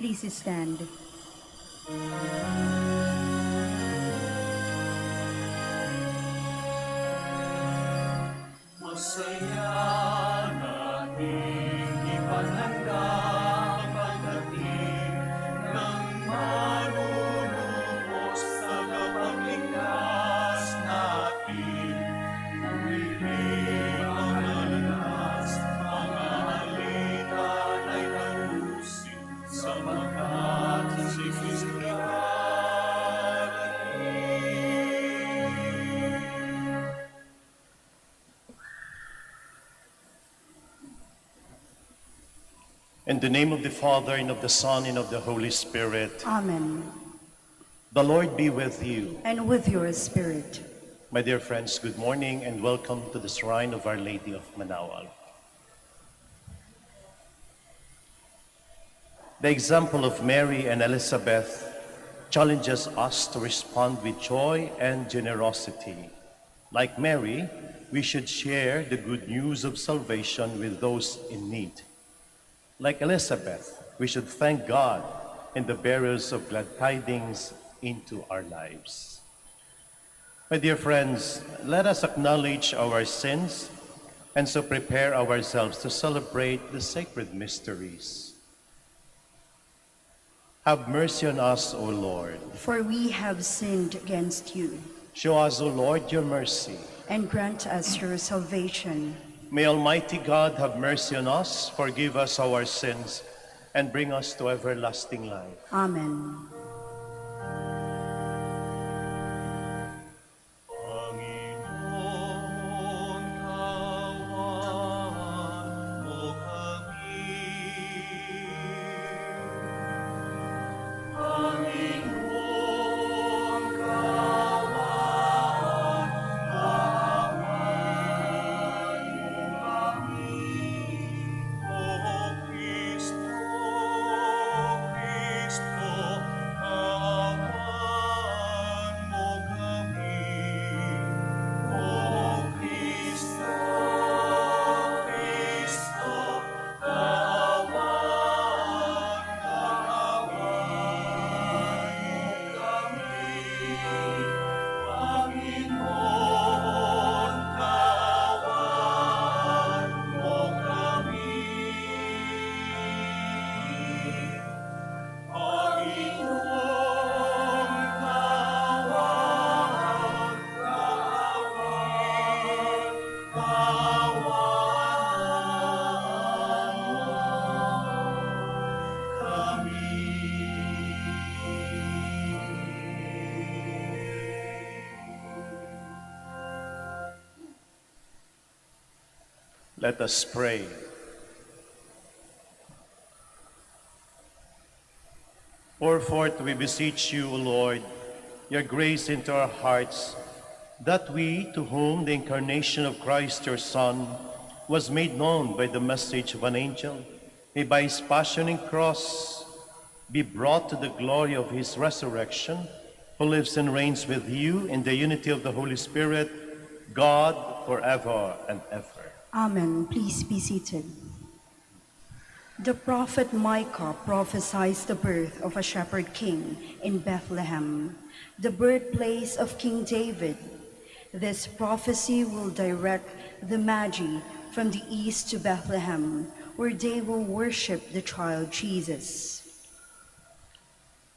Please stand. Masaya nating ipanhanda ang pagdating ng marurugos tagapagligtas natin. Humiling ang lalas, mga halitan ay tapusin sapagkat si Kristo In the name of the Father, and of the Son, and of the Holy Spirit. Amen. The Lord be with you. And with your spirit. My dear friends, good morning and welcome to the Shrine of Our Lady of Manaoag. The example of Mary and Elizabeth challenges us to respond with joy and generosity. Like Mary, we should share the good news of salvation with those in need. Like Elizabeth, we should thank God and the bearers of glad tidings into our lives. My dear friends, let us acknowledge our sins and so prepare ourselves to celebrate the sacred mysteries. Have mercy on us, O Lord. For we have sinned against you. Show us, O Lord, your mercy. And grant us your salvation. May Almighty God have mercy on us, forgive us our sins, and bring us to everlasting life. Amen. Panginoon, kawan mo kami. Panginoon, kawan mo kami. O Kristo, kawan mo kami. O Kristo, kawan mo kami. Panginoon, kawan mo kami. Panginoon, Let us pray. Pour forth, we beseech you, O Lord, your grace into our hearts, that we, to whom the incarnation of Christ your Son was made known by the message of an angel, may by his passion and cross be brought to the glory of his resurrection, who lives and reigns with you in the unity of the Holy Spirit, God, forever and ever. Amen. Please be seated. The prophet Micah prophesies the birth of a shepherd king in Bethlehem, the birthplace of King David. This prophecy will direct the Magi from the east to Bethlehem, where they will worship the child Jesus.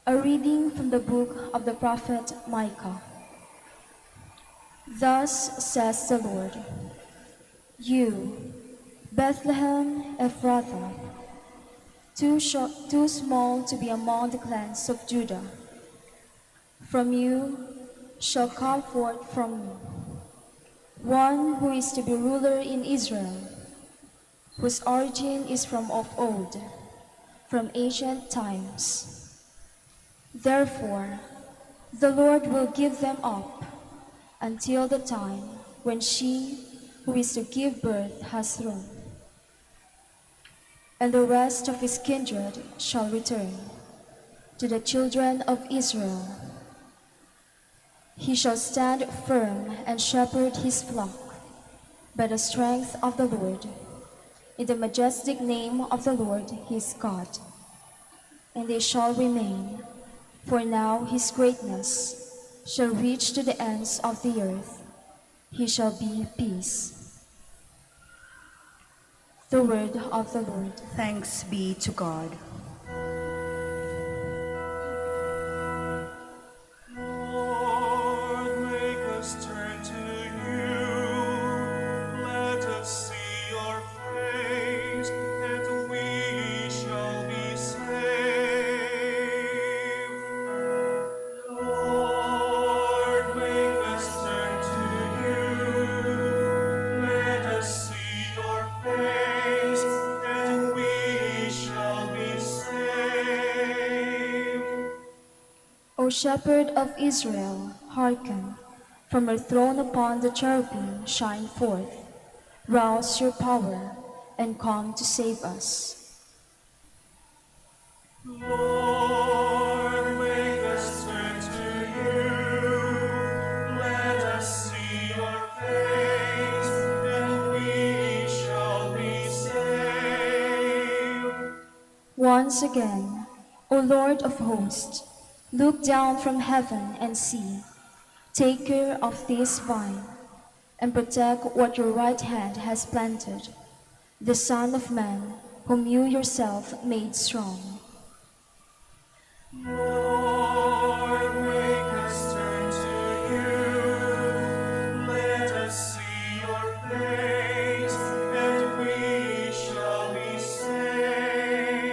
A reading from the book of the prophet Micah. Thus says the Lord, you, Bethlehem Ephrathah, too small to be among the clans of Judah. From you shall come forth from me one who is to be ruler in Israel, whose origin is from of old, from ancient times. Therefore, the Lord will give them up until the time when she who is to give birth has thrown. And the rest of his kindred shall return to the children of Israel. He shall stand firm and shepherd his flock by the strength of the Lord, in the majestic name of the Lord his God. and they shall remain. For now his greatness shall reach to the ends of the earth. He shall be peace. The word of the Lord. Thanks be to God. Lord, make us turn to you. Let us see your face, and we shall be saved. Lord, make us turn to you. Let us see your face, and we shall be saved. O Shepherd of Israel, hearken. From your throne upon the cherubim shine forth. Rouse your power and come to save us. Lord, make us turn to you. Let us see your face, and we shall be saved. Once again, O Lord of hosts, look down from heaven and see. Take care of this vine, and protect what your right hand has planted, the Son of Man, whom you yourself made strong. Lord, make us turn to you. Let us see your face, and we shall be saved.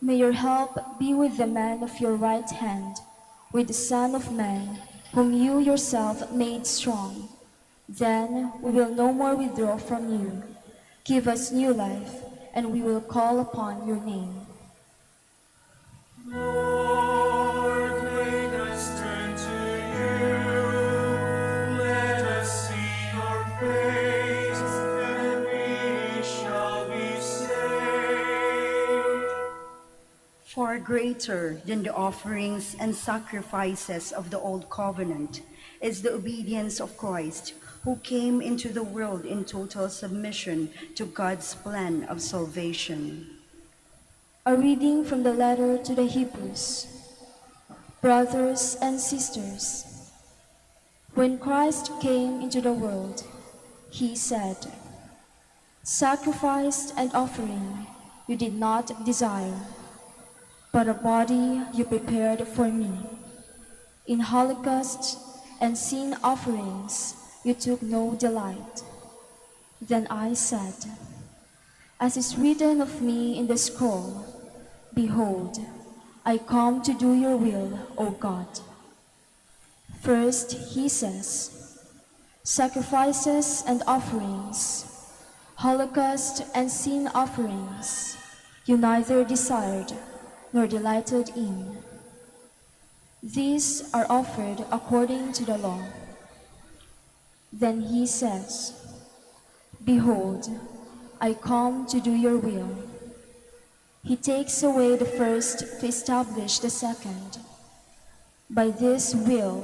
May your help be with the man of your right hand, with the Son of Man, whom you yourself made strong. Then we will no more withdraw from you. Give us new life, and we will call upon your name. Lord, make us turn to you. Let us see your face, and we shall be saved. Far greater than the offerings and sacrifices of the old covenant is the obedience of Christ, who came into the world in total submission to God's plan of salvation. A reading from the letter to the Hebrews. Brothers and sisters, when Christ came into the world, he said, "Sacrifice and offering you did not desire, but a body you prepared for me. In holocausts and sin offerings you took no delight." Then I said, "As is written of me in the scroll, behold, I come to do your will, O God." First, he says, "Sacrifices and offerings, holocaust and sin offerings, you neither desired nor delighted in. These are offered according to the law." Then he says, "Behold, I come to do your will." He takes away the first to establish the second. By this will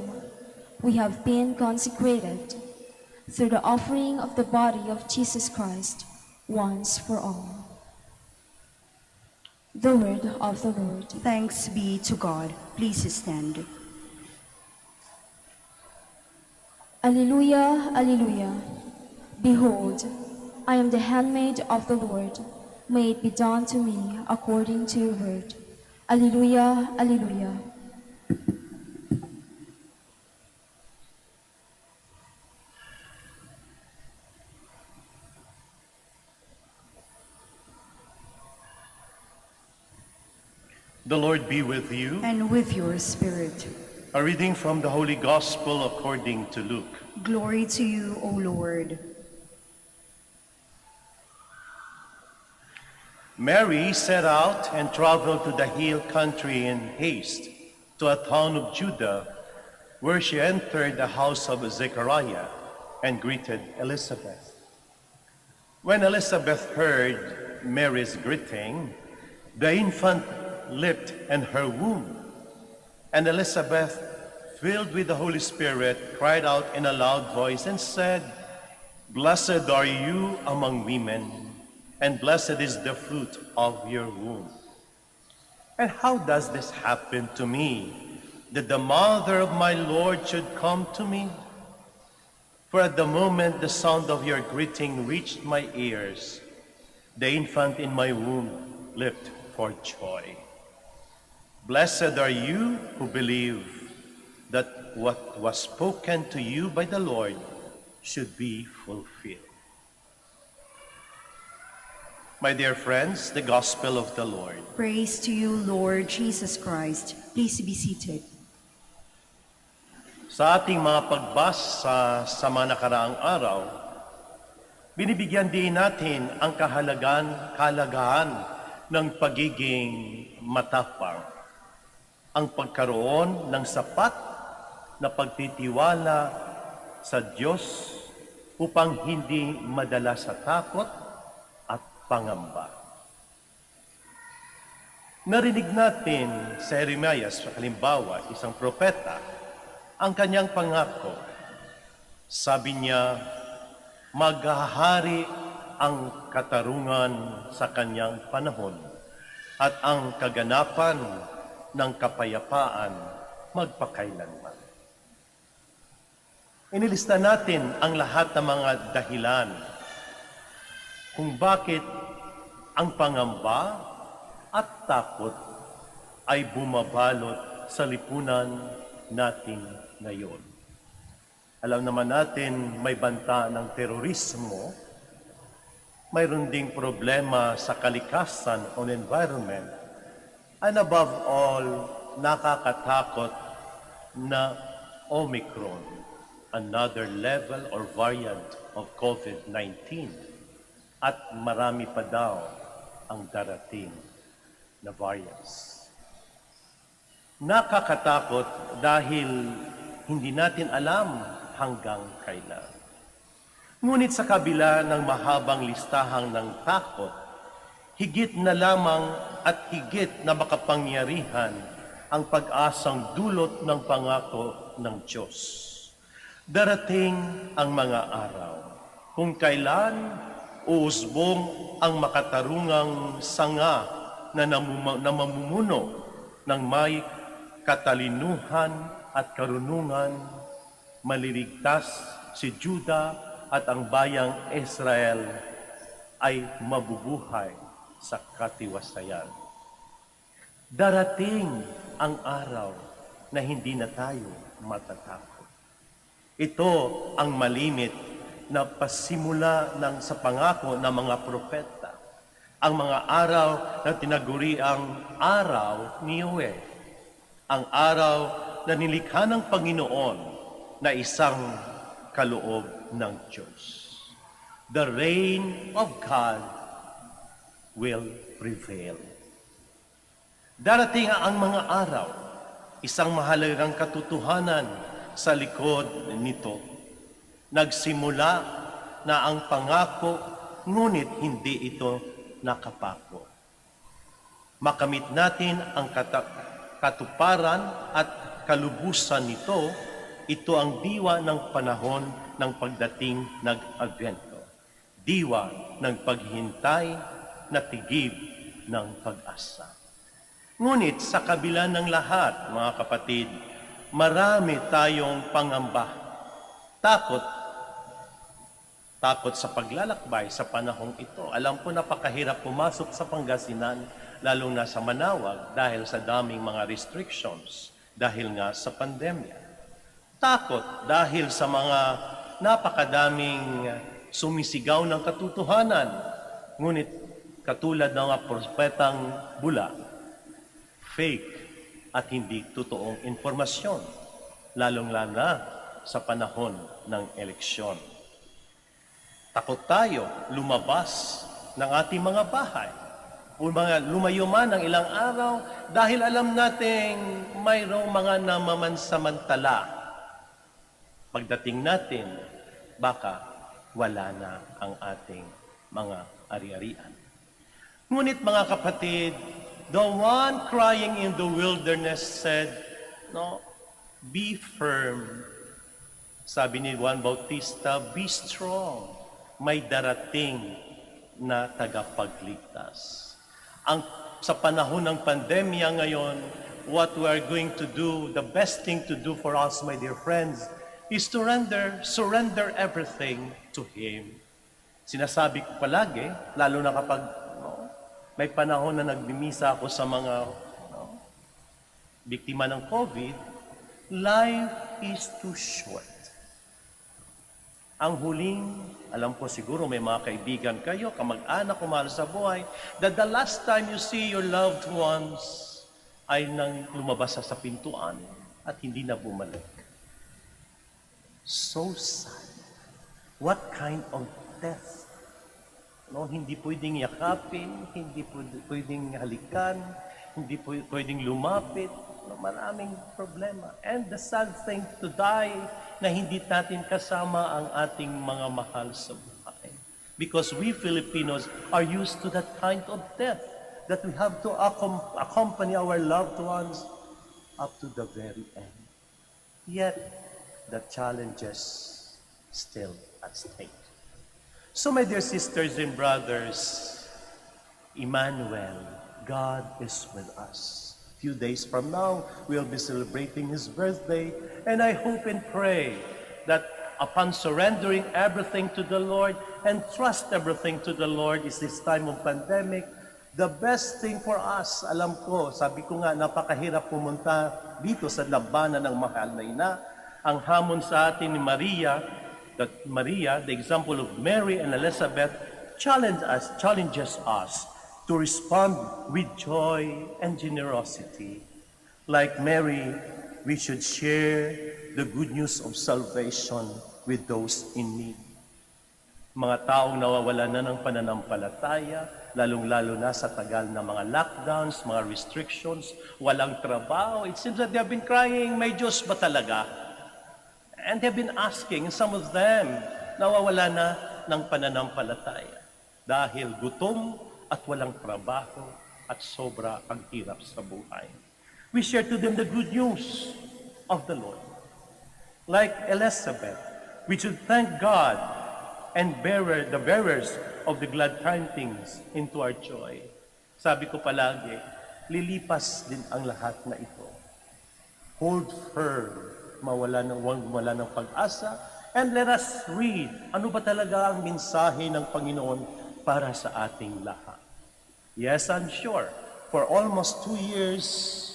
we have been consecrated through the offering of the body of Jesus Christ once for all. The word of the Lord. Thanks be to God. Please stand. Alleluia, alleluia. Behold, I am the handmaid of the Lord. May it be done to me according to your word. Alleluia, alleluia. The Lord be with you. And with your spirit. A reading from the Holy Gospel according to Luke. Glory to you, O Lord. Mary set out and traveled to the hill country in haste to a town of Judah, where she entered the house of Zechariah and greeted Elizabeth. When Elizabeth heard Mary's greeting, the infant leaped in her womb, and Elizabeth, filled with the Holy Spirit, cried out in a loud voice and said, "Blessed are you among women, and blessed is the fruit of your womb." And how does this happen to me, that the mother of my Lord should come to me? For at the moment the sound of your greeting reached my ears, the infant in my womb leapt for joy. Blessed are you who believe that what was spoken to you by the Lord should be fulfilled. My dear friends, the Gospel of the Lord. Praise to you, Lord Jesus Christ. Please be seated. Sa ating mga pagbasa sa mga nakaraang araw, binibigyan din natin ang kahalagahan ng pagiging matapang, ang pagkaroon ng sapat na pagtitiwala sa Diyos upang hindi madala sa takot at pangamba. Narinig natin sa Jeremias, halimbawa, isang propeta, ang kanyang pangako. Sabi niya, maghahari ang katarungan sa kanyang panahon at ang kaganapan ng kapayapaan magpakailanman. Inilista natin ang lahat ng mga dahilan kung bakit ang pangamba at takot ay bumabalot sa lipunan natin ngayon. Alam naman natin may banta ng terorismo, mayroon ding problema sa kalikasan o environment, and above all, nakakatakot na Omicron, another level or variant of COVID-19. At marami pa daw ang darating na variants. Nakakatakot dahil hindi natin alam hanggang kailan. Ngunit sa kabila ng mahabang listahang ng takot, higit na lamang at higit na makapangyarihan ang pag-asang dulot ng pangako ng Diyos. Darating ang mga araw kung kailan uusbong ang makatarungang sanga na namumuno ng may katalinuhan at karunungan, maliligtas si Juda at ang bayang Israel ay mabubuhay sa katiwasayan. Darating ang araw na hindi na tayo matatakot. Ito ang malimit na pasimula sa pangako ng mga propeta. Ang mga araw na tinaguri ang araw ni Yahweh. Ang araw na nilikha ng Panginoon na isang kaloob ng Diyos. The reign of God will prevail. Darating ang mga araw, isang mahalagang katotohanan sa likod nito. Nagsimula na ang pangako, ngunit hindi ito nakapako. Makamit natin ang katuparan at kalubusan nito, ito ang diwa ng panahon ng pagdating ng Advento. Diwa ng paghintay na tigib ng pag-asa. Ngunit sa kabila ng lahat, mga kapatid, marami tayong pangamba. Takot sa paglalakbay sa panahong ito. Alam ko napakahirap pumasok sa Pangasinan, lalong na sa Manaoag, dahil sa daming mga restrictions, dahil nga sa pandemya. Takot dahil sa mga napakadaming sumisigaw ng katotohanan. Ngunit katulad ng mga propetang bula, fake at hindi totoong informasyon, lalong-lalo na sa panahon ng eleksyon. Takot tayo lumabas ng ating mga bahay o lumayo man ng ilang araw dahil alam nating mayroong mga namamansamantala. Pagdating natin, baka wala na ang ating mga ari-arian. Ngunit mga kapatid, the one crying in the wilderness said, "No, be firm." Sabi ni Juan Bautista, "Be strong." May darating na tagapagligtas. Ang sa panahon ng pandemya ngayon, what we are going to do, the best thing to do for us, my dear friends, is to surrender everything to Him. Sinasabi ko palagi, lalo na kapag may panahon na nagbimisa ako sa mga biktima ng COVID, life is too short. Ang huling, alam ko siguro may mga kaibigan kayo, kamag-anak, mahal sa buhay, that the last time you see your loved ones ay nang lumabas sa pintuan at hindi na bumalik. So sad. What kind of death? No, hindi pwedeng yakapin, hindi pwedeng halikan, hindi pwedeng lumapit. No, maraming problema. And the sad thing to die na hindi natin kasama ang ating mga mahal sa buhay. Because we Filipinos are used to that kind of death, that we have to accompany our loved ones up to the very end. Yet, the challenges still at stake. So, my dear sisters and brothers, Emmanuel, God is with us. Few days from now, we'll be celebrating His birthday, and I hope and pray that upon surrendering everything to the Lord and trust everything to the Lord is this time of pandemic, the best thing for us, alam ko, sabi ko nga, napakahirap pumunta dito sa labanan ng mahal na ina. Ang hamon sa atin ni Maria, that Maria, the example of Mary and Elizabeth, challenges us to respond with joy and generosity. Like Mary, we should share the good news of salvation with those in need. Mga taong nawawala na ng pananampalataya, lalong-lalo na sa tagal na mga lockdowns, mga restrictions, walang trabaho. It seems that they have been crying, may Diyos ba talaga? And they've been asking, some of them, nawawala na ng pananampalataya. Dahil gutom, at walang trabaho at sobra ang hirap sa buhay. We share to them the good news of the Lord. Like Elizabeth, we should thank God and the bearers of the glad tidings into our joy. Sabi ko palagi, lilipas din ang lahat na ito. Hold firm, mawala ng pag-asa, and let us read ano ba talaga ang mensahe ng Panginoon para sa ating lahat. Yes, I'm sure, for almost 2 years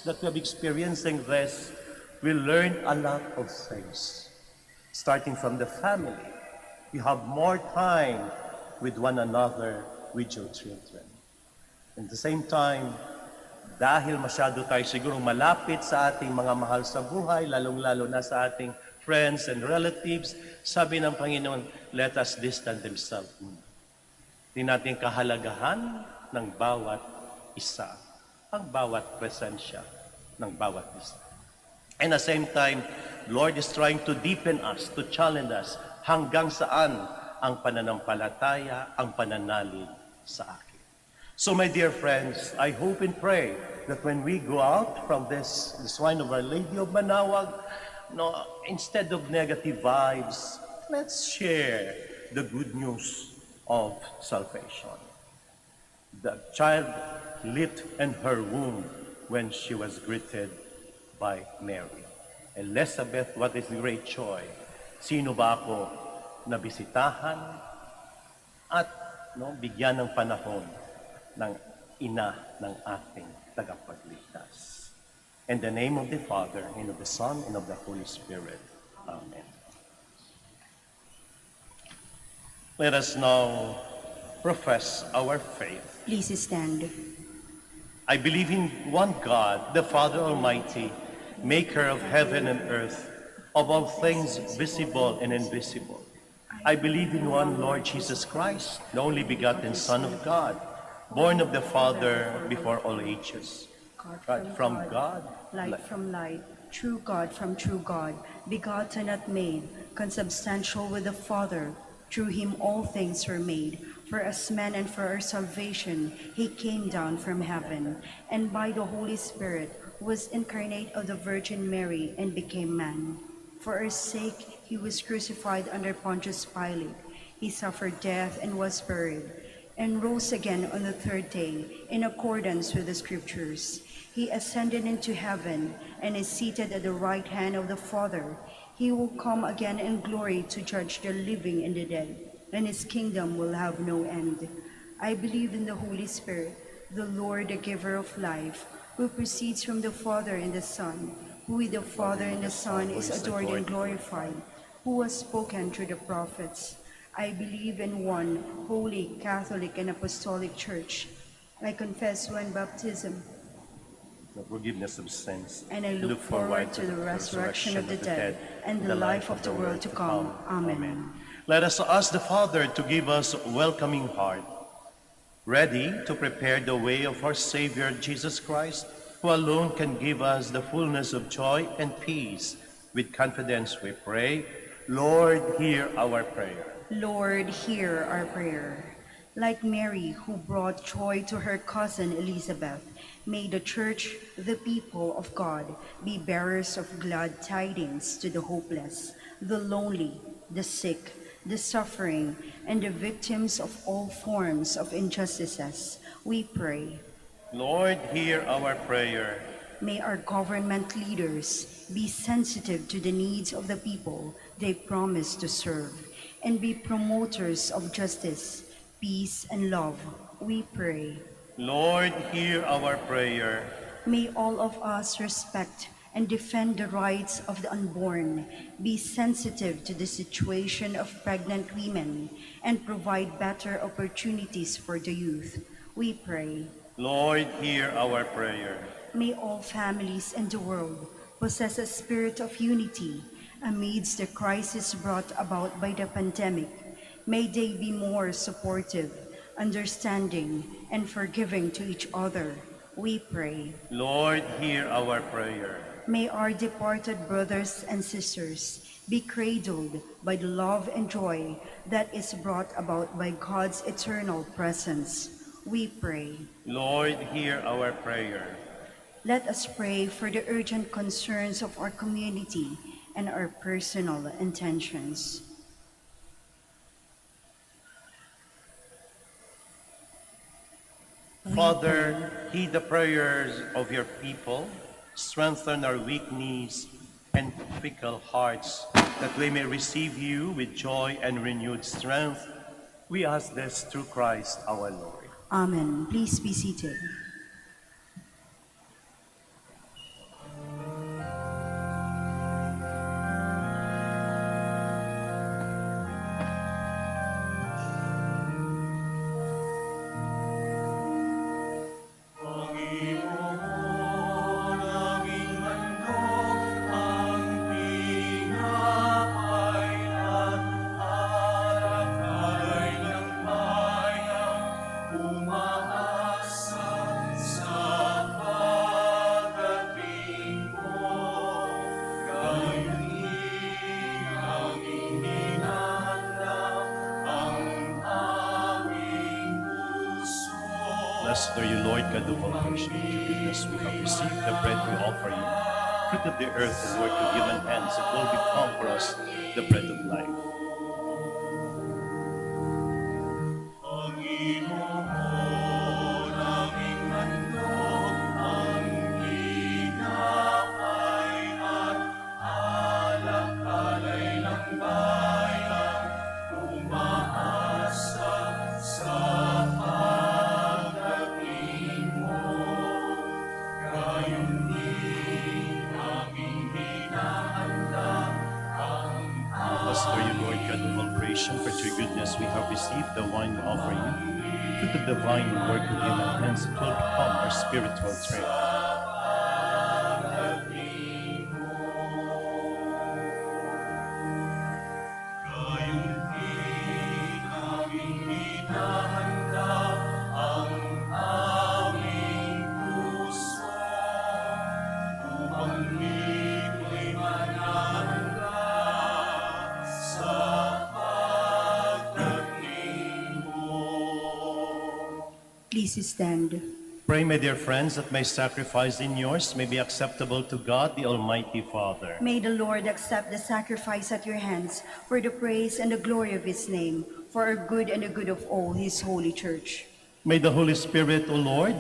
that we have experiencing this, we learned a lot of things. Starting from the family, you have more time with one another, with your children. At the same time, dahil masyado tayo siguro malapit sa ating mga mahal sa buhay, lalong-lalo na sa ating friends and relatives, sabi ng Panginoon, let us distance themselves. Hindi natin kahalagahan ng bawat isa, ang bawat presensya ng bawat isa. And at the same time, Lord is trying to deepen us, to challenge us, hanggang saan ang pananampalataya, ang pananalig sa akin. So my dear friends, I hope and pray that when we go out from this shrine of Our Lady of Manaoag, instead of negative vibes, let's share the good news of salvation. The child leaped in her womb when she was greeted by Mary. Elizabeth, what is great joy? Sino ba ako na bisitahan at bigyan ng panahon ng ina ng ating tagapagligtas? In the name of the Father, and of the Son, and of the Holy Spirit. Amen. Let us now profess our faith. Please stand. I believe in one God, the Father Almighty, maker of heaven and earth, of all things visible and invisible. I believe in one Lord Jesus Christ, the only begotten Son of God, born of the Father before all ages. God from God, light from light, true God from true God, begotten not made, consubstantial with the Father. Through him all things were made. For us men and for our salvation, he came down from heaven, and by the Holy Spirit was incarnate of the Virgin Mary and became man. For our sake he was crucified under Pontius Pilate. He suffered death and was buried, and rose again on the third day in accordance with the Scriptures. He ascended into heaven and is seated at the right hand of the Father. He will come again in glory to judge the living and the dead, and his kingdom will have no end. I believe in the Holy Spirit, the Lord, the giver of life, who proceeds from the Father and the Son, who with the Father and the Son is adored and glorified, who has spoken through the prophets. I believe in one holy, Catholic, and Apostolic Church. I confess one baptism, The forgiveness of sins. and I look forward to the resurrection of the dead and the life of the world to come. Amen. Let us ask the Father to give us a welcoming heart, ready to prepare the way of our Savior Jesus Christ, who alone can give us the fullness of joy and peace. With confidence we pray, Lord, hear our prayer. Lord, hear our prayer. Like Mary, who brought joy to her cousin Elizabeth, may the Church, the people of God, be bearers of glad tidings to the hopeless, the lonely, the sick, the suffering, and the victims of all forms of injustices. We pray. Lord, hear our prayer. May our government leaders be sensitive to the needs of the people they promise to serve, and be promoters of justice, peace, and love. We pray. Lord, hear our prayer. May all of us respect and defend the rights of the unborn, be sensitive to the situation of pregnant women, and provide better opportunities for the youth. We pray. Lord, hear our prayer. May all families in the world possess a spirit of unity amidst the crisis brought about by the pandemic. May they be more supportive, understanding, and forgiving to each other. We pray. Lord, hear our prayer. May our departed brothers and sisters be cradled by the love and joy that is brought about by God's eternal presence. We pray. Lord, hear our prayer. Let us pray for the urgent concerns of our community and our personal intentions. Father, heed the prayers of your people. Strengthen our weak knees and fickle hearts, that we may receive you with joy and renewed strength. We ask this through Christ our Lord. Amen. Please be seated. Panginoon, aming handog, ang pinapailan, alay ng bayan, umaasa sa pagdating mo. Gayon din aming hinahanda, ang aming puso. Blessed are you, Lord God of all creation. With your goodness we have received the bread we offer you. Fruit of the earth and work of human hands, it will become for us the bread of life. Panginoon, aming handog, ang pinapailan, alay ng bayan, umaasa sa pagdating mo. Gayon din aming hinahanda, ang Blessed are you, Lord God of all creation, for through your goodness we have received the wine we offer you. Fruit of the vine and work of human hands, it will become our spiritual strength. Gayon din aming hinahanda, ang aming puso, upang ito'y manahanda sa pagdating mo. Please stand. Pray, my dear friends, that my sacrifice and yours may be acceptable to God, the Almighty Father. May the Lord accept the sacrifice at your hands for the praise and the glory of his name, for our good and the good of all his holy church. May the Holy Spirit, O Lord,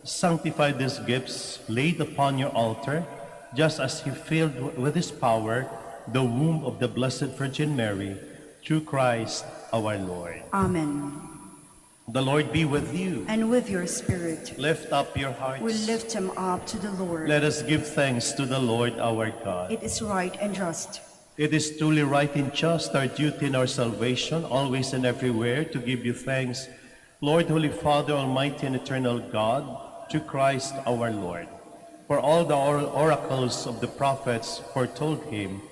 sanctify these gifts laid upon your altar, just as he filled with his power the womb of the Blessed Virgin Mary, through Christ our Lord. Amen. The Lord be with you. And with your spirit, Lift up your hearts. we lift him up to the Lord. Let us give thanks to the Lord our God. It is right and just. It is truly right and just, our duty and our salvation, always and everywhere, to give you thanks, Lord, Holy Father, Almighty and eternal God, through Christ our Lord. For all the oracles of the prophets foretold him,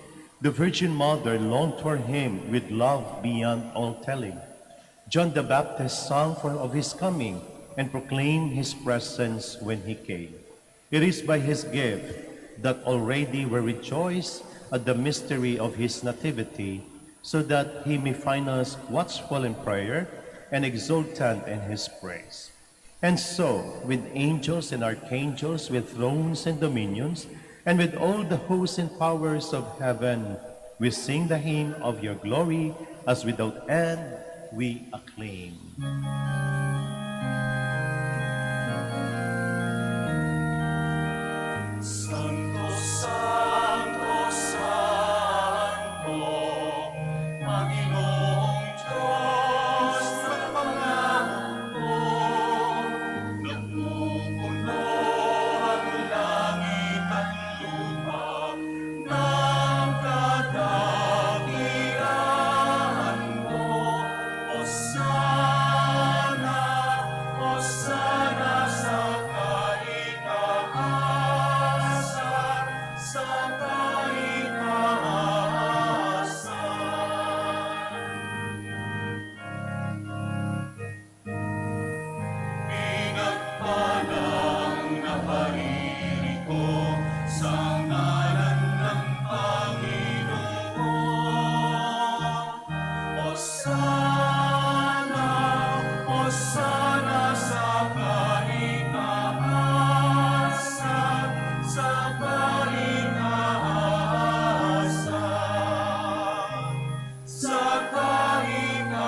the Virgin Mother longed for him with love beyond all telling. John the Baptist sang of his coming and proclaimed his presence when he came. It is by his gift that already we rejoice at the mystery of his nativity, so that he may find us watchful in prayer and exultant in his praise. And so, with angels and archangels, with thrones and dominions, and with all the hosts and powers of heaven, we sing the hymn of your glory, as without end we acclaim. Santo, Santo, Santo, Panginoong Diyos ng mga mundo, napupuno ang langit at lupa ng kadakilaan mo. Hosana, Hosana sa kaitaasan, sa kaitaasan. Pinagpalang naparirito sa ngalan ng Panginoon. Hosana, Hosana sa kaitaasan, sa kaitaasan, sa kaitaasan.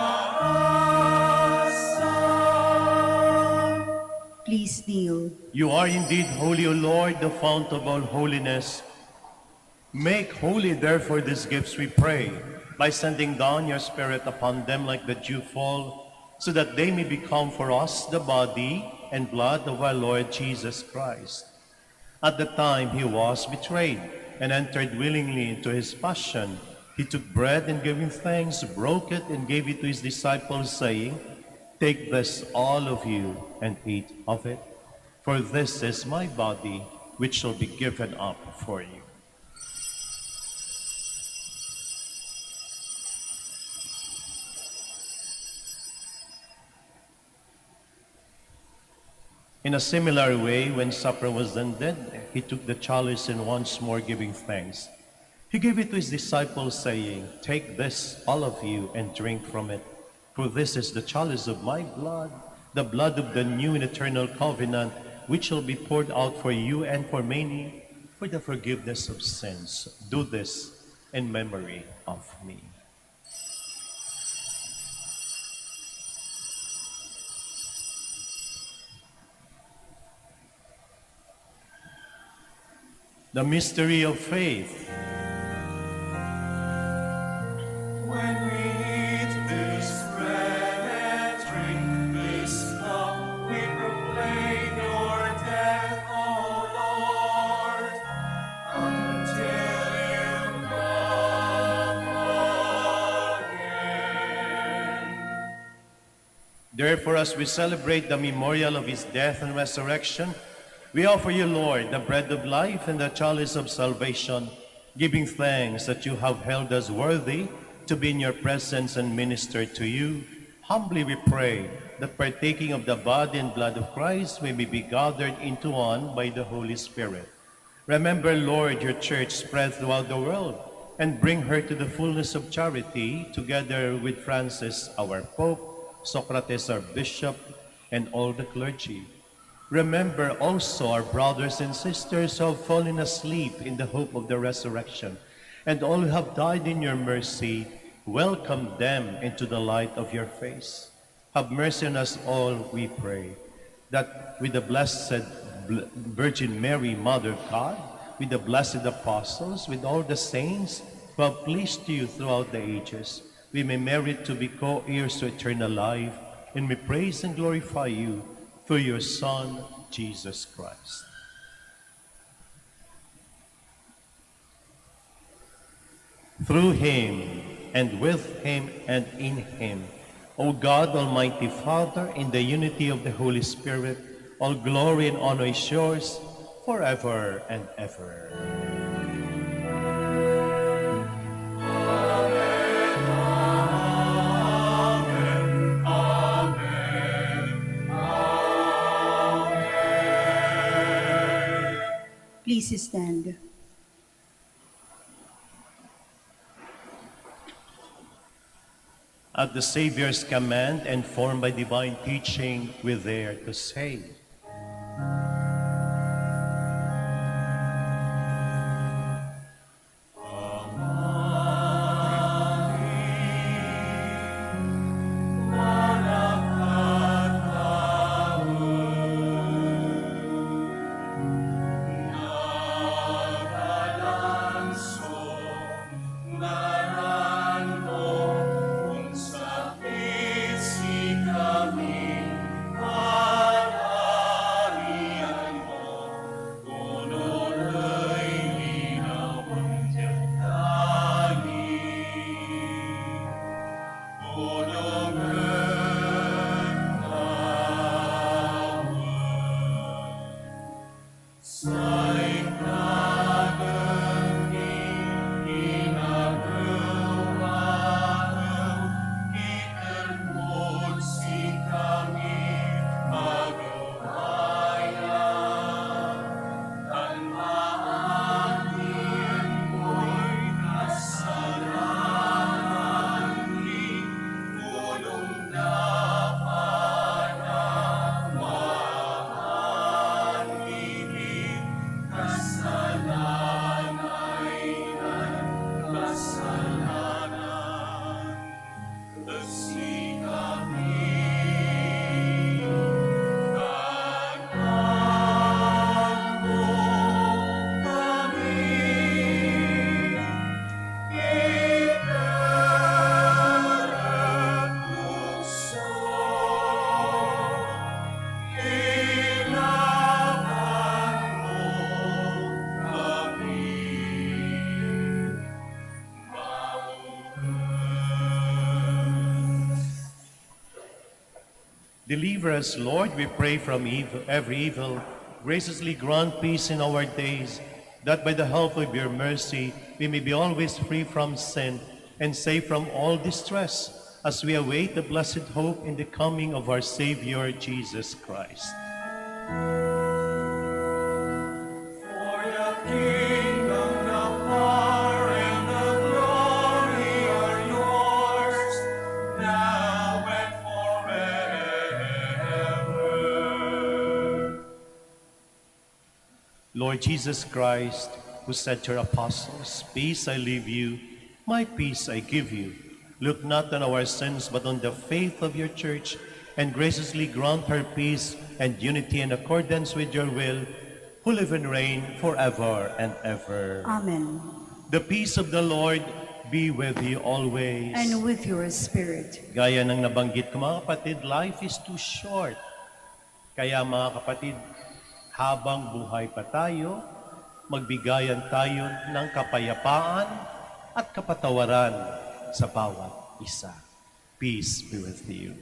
Please kneel. You are indeed holy, O Lord, the fount of all holiness. Make holy, therefore, these gifts, we pray, by sending down your Spirit upon them like the dew fall, so that they may become for us the body and blood of our Lord Jesus Christ. At the time he was betrayed and entered willingly into his passion, he took bread and giving thanks, broke it and gave it to his disciples, saying, "Take this, all of you, and eat of it, for this is my body, which shall be given up for you." In a similar way, when supper was ended, he took the chalice and once more giving thanks, he gave it to his disciples, saying, "Take this, all of you, and drink from it, for this is the chalice of my blood, the blood of the new and eternal covenant, which shall be poured out for you and for many for the forgiveness of sins. Do this in memory of me." The mystery of faith. When we eat this bread and drink this cup, we proclaim your death, O Lord, until you come again. Therefore, as we celebrate the memorial of his death and resurrection, we offer you, Lord, the bread of life and the chalice of salvation, giving thanks that you have held us worthy to be in your presence and minister to you. Humbly we pray that partaking of the body and blood of Christ, we may be gathered into one by the Holy Spirit. Remember, Lord, your church spread throughout the world, and bring her to the fullness of charity, together with Francis, our Pope, Socrates, our Bishop, and all the clergy. Remember also our brothers and sisters who have fallen asleep in the hope of the resurrection, and all who have died in your mercy. Welcome them into the light of your face. Have mercy on us all, we pray, that with the blessed Virgin Mary, Mother of God, with the blessed apostles, with all the saints who have pleased you throughout the ages, we may merit to be co-heirs to eternal life, and may praise and glorify you through your Son, Jesus Christ. Through him, and with him, and in him, O God, Almighty Father, in the unity of the Holy Spirit, all glory and honor is yours forever and ever. Please stand. At the Savior's command and formed by divine teaching, we dare to say, Deliver us, Lord, we pray, from every evil. Graciously grant peace in our days, that by the help of your mercy we may be always free from sin and safe from all distress, as we await the blessed hope in the coming of our Savior, Jesus Christ. For the kingdom, the power, and the glory are yours, now and forever. Lord Jesus Christ, who said to your apostles, "Peace I leave you, my peace I give you," look not on our sins, but on the faith of your church, and graciously grant her peace and unity in accordance with your will, who live and reign forever and ever. Amen. The peace of the Lord be with you always. And with your spirit. Gaya ng nabanggit ko, mga kapatid, life is too short. Kaya mga kapatid, habang buhay pa tayo, magbigayan tayo ng kapayapaan at kapatawaran sa bawat isa. Peace be with you.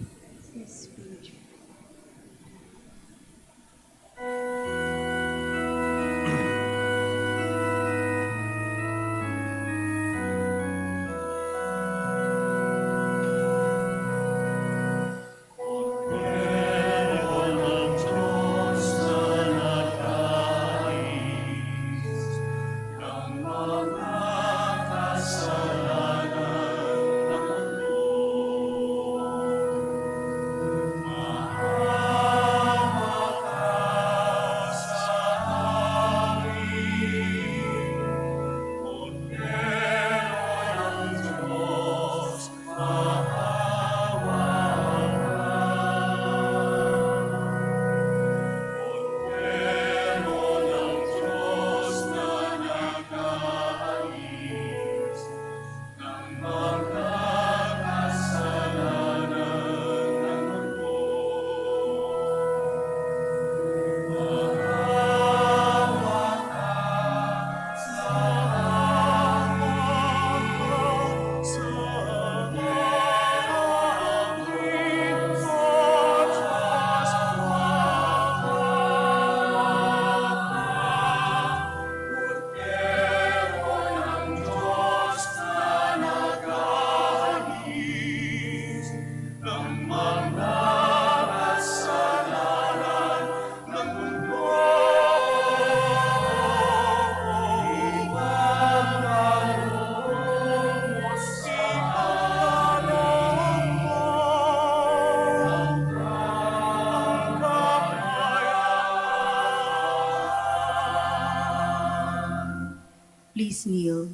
Please kneel.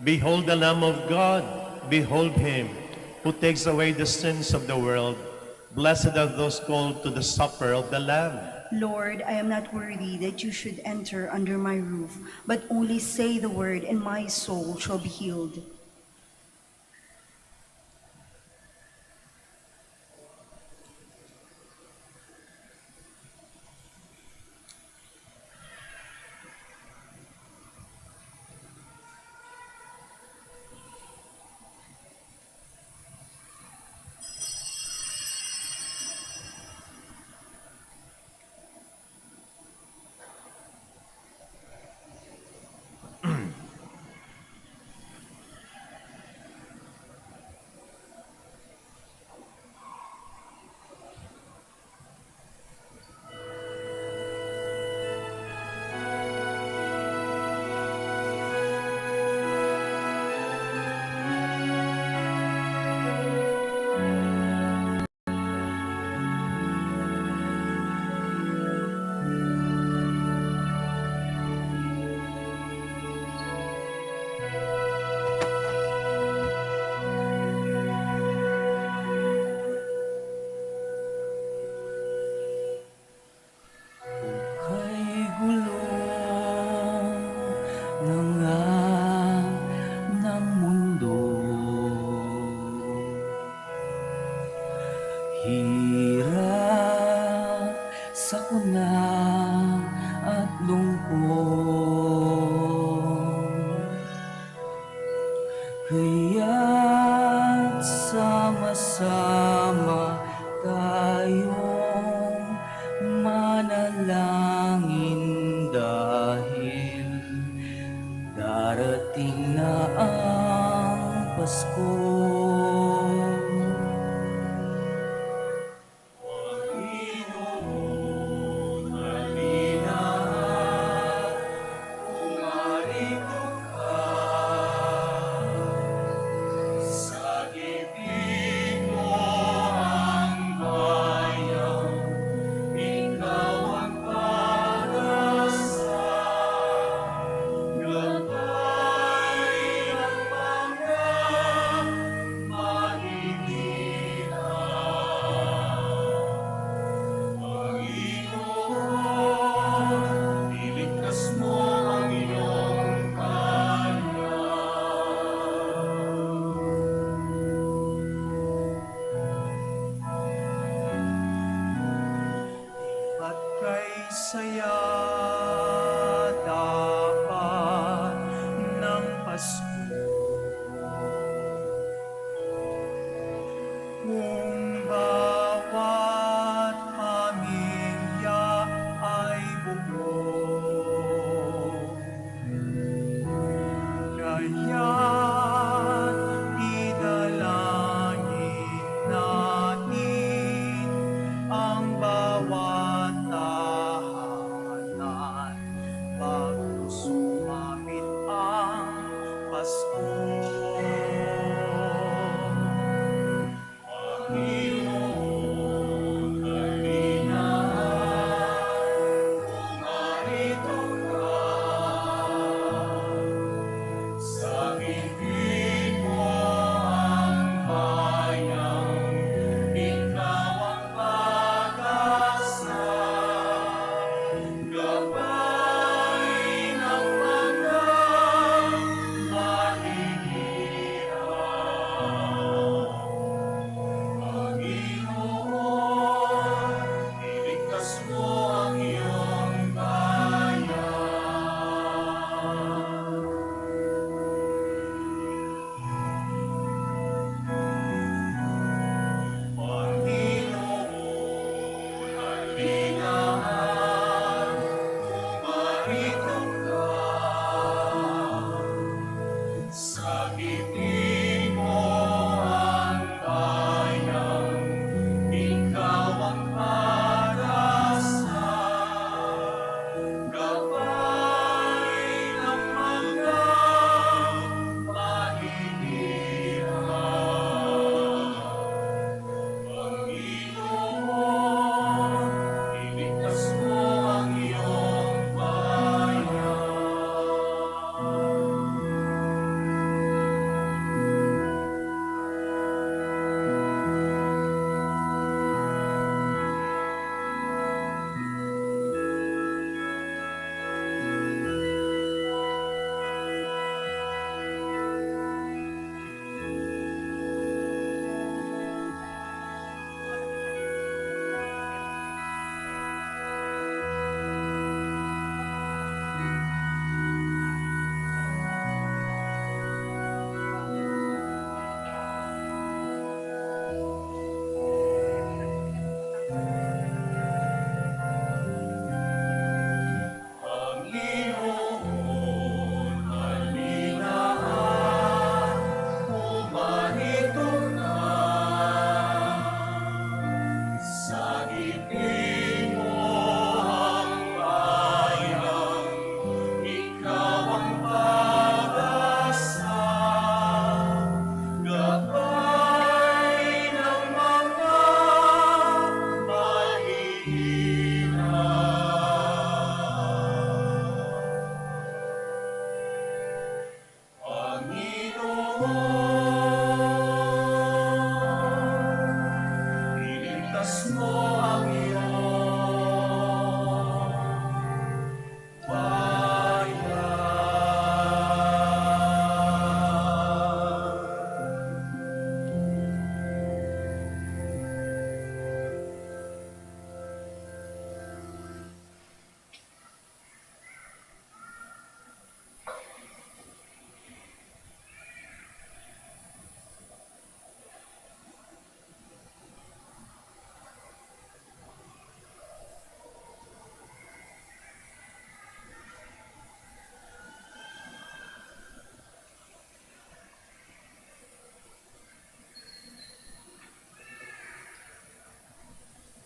Behold the Lamb of God, behold him, who takes away the sins of the world. Blessed are those called to the supper of the Lamb. Lord, I am not worthy that you should enter under my roof, but only say the word, and my soul shall be healed. Kay gulong ng mundo, hirap, sakuna at lungkot, kaya't sama-sama tayong manalangin dahil darating na ang Pasko.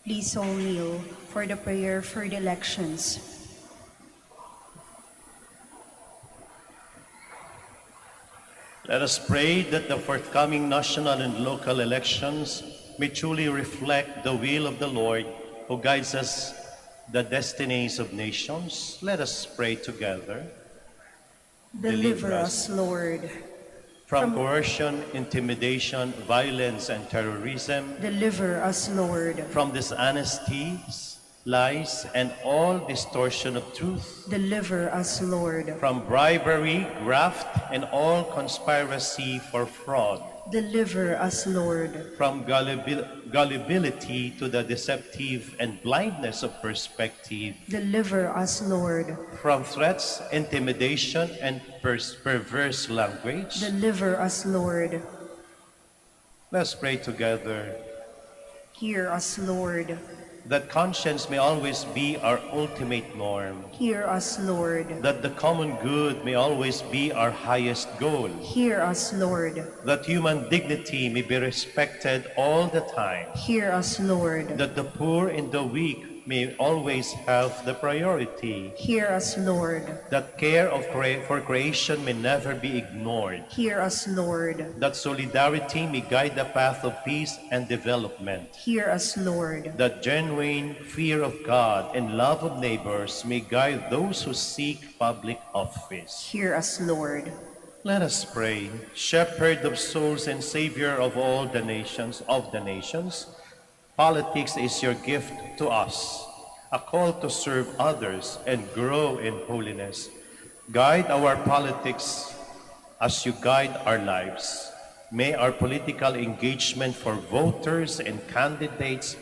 Please all kneel for the prayer for the elections. Let us pray that the forthcoming national and local elections may truly reflect the will of the Lord who guides us the destinies of nations. Let us pray together. Deliver us, Lord. From coercion, intimidation, violence, and terrorism, Deliver us, Lord. from dishonesties, lies, and all distortion of truth, Deliver us, Lord. from bribery, graft, and all conspiracy for fraud, Deliver us, Lord. from gullibility to the deceptive and blindness of perspective, Deliver us, Lord. from threats, intimidation, and perverse language. Deliver us, Lord. Let's pray together. Hear us, Lord. That conscience may always be our ultimate norm, Hear us, Lord. that the common good may always be our highest goal, Hear us, Lord. that human dignity may be respected all the time, Hear us, Lord. that the poor and the weak may always have the priority, Hear us, Lord. that care for creation may never be ignored, Hear us, Lord. that solidarity may guide the path of peace and development, Hear us, Lord. that genuine fear of God and love of neighbors may guide those who seek public office. Hear us, Lord. Let us pray. Shepherd of souls and Savior of all the nations, politics is your gift to us, a call to serve others and grow in holiness. Guide our politics as you guide our lives. May our political engagement for voters and candidates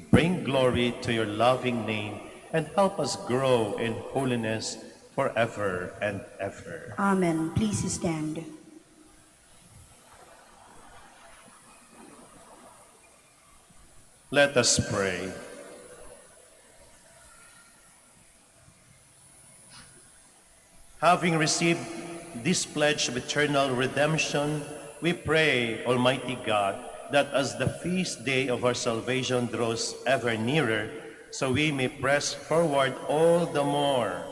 bring glory to your loving name and help us grow in holiness forever and ever. Amen. Please stand. Let us pray. Having received this pledge of eternal redemption, we pray, Almighty God, that as the feast day of our salvation draws ever nearer, so we may press forward all the more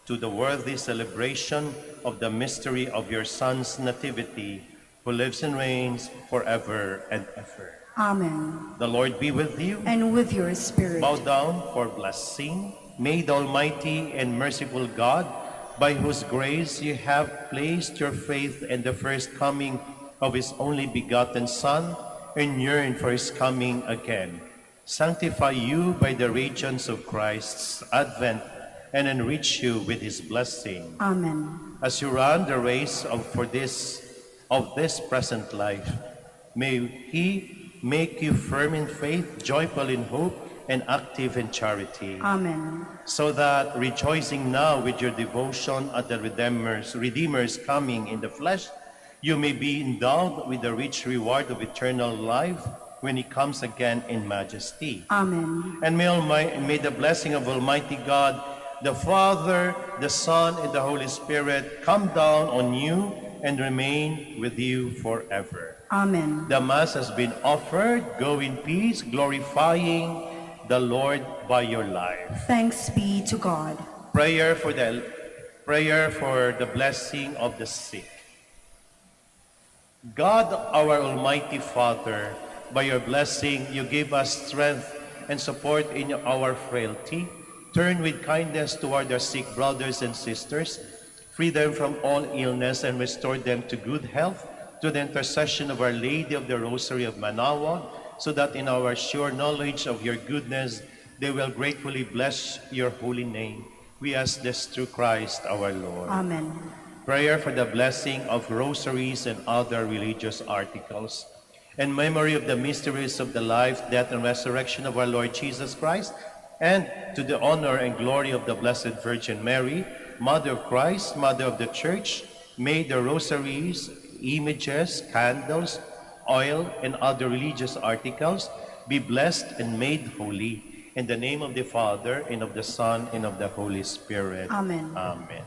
to the worthy celebration of the mystery of your Son's nativity, who lives and reigns forever and ever. Amen. The Lord be with you. And with your spirit. Bow down for blessing. May the Almighty and merciful God, by whose grace you have placed your faith in the first coming of his only begotten Son, and yearn for his coming again, sanctify you by the radiance of Christ's advent, and enrich you with his blessing. Amen. As you run the race of this present life, may he make you firm in faith, joyful in hope, and active in charity. Amen. So that, rejoicing now with your devotion at the Redeemer's coming in the flesh, you may be endowed with the rich reward of eternal life when he comes again in majesty. Amen. And may the blessing of Almighty God, the Father, the Son, and the Holy Spirit come down on you and remain with you forever. Amen. The Mass has been offered. Go in peace, glorifying the Lord by your life. Thanks be to God. Prayer for the blessing of the sick. God, our Almighty Father, by your blessing, you give us strength and support in our frailty. Turn with kindness toward our sick brothers and sisters. Free them from all illness and restore them to good health, to the intercession of Our Lady of the Rosary of Manaoag, so that in our sure knowledge of your goodness, they will gratefully bless your holy name. We ask this through Christ our Lord. Amen. Prayer for the blessing of rosaries and other religious articles. In memory of the mysteries of the life, death, and resurrection of our Lord Jesus Christ, and to the honor and glory of the Blessed Virgin Mary, Mother of Christ, Mother of the Church, may the rosaries, images, candles, oil, and other religious articles be blessed and made holy. In the name of the Father, and of the Son, and of the Holy Spirit. Amen. Amen.